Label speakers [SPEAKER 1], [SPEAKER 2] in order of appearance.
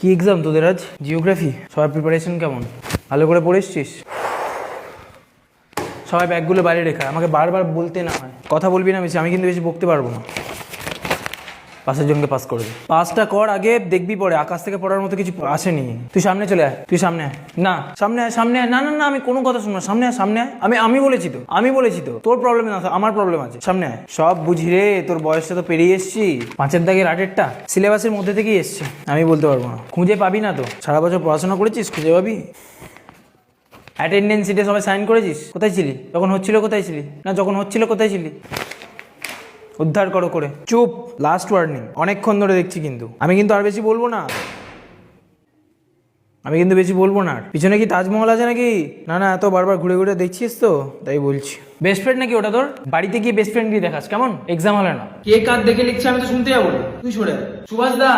[SPEAKER 1] কি এক্সাম তোদের আজ? জিওগ্রাফি। সবার প্রিপারেশন কেমন? ভালো করে পড়েছিস? সবাই ব্যাগগুলো বাইরে রেখা, আমাকে বারবার বলতে না হয়। কথা বলবি না বেশি, আমি কিন্তু বেশি বকতে পারবো না। পাশের জনকে পাস করে দে। পাসটা কর আগে, দেখবি পরে আকাশ থেকে পড়ার মতো কিছু আসেনি। তুই সামনে চলে আয়, তুই সামনে আয়। না সামনে আয়, সামনে আয়। না না না, আমি কোনো কথা শুনবো না। সামনে আয়, সামনে আয়। আমি বলেছি তো তোর প্রবলেম না, আমার প্রবলেম আছে। সামনে আয়। সব বুঝি রে, তোর বয়সটা তো পেরিয়ে এসছি। 5-এর দাগের 8-এরটা সিলেবাসের মধ্যে থেকেই এসছে। আমি বলতে পারবো না, খুঁজে পাবি না তো। সারা বছর পড়াশোনা করেছিস, খুঁজে পাবি? অ্যাটেন্ডেন্স শিটে সবাই সাইন করেছিস? কোথায় ছিলি যখন হচ্ছিল? কোথায় ছিলি? না যখন হচ্ছিল কোথায় ছিলি? উদ্ধার করো করে। চুপ, লাস্ট ওয়ার্নিং। অনেকক্ষণ ধরে দেখছি কিন্তু আমি কিন্তু আর বেশি বলবো না। আর পিছনে কি তাজমহল আছে নাকি? না না, এত বারবার ঘুরে ঘুরে দেখছিস তো তাই বলছি। বেস্ট ফ্রেন্ড নাকি ওটা তোর? বাড়িতে গিয়ে বেস্ট ফ্রেন্ড দিয়ে দেখাস কেমন? এক্সাম হলে না। কে কার দেখে লিখছে আমি তো শুনতে যাবো না। তুই সরে সুভাষ দা।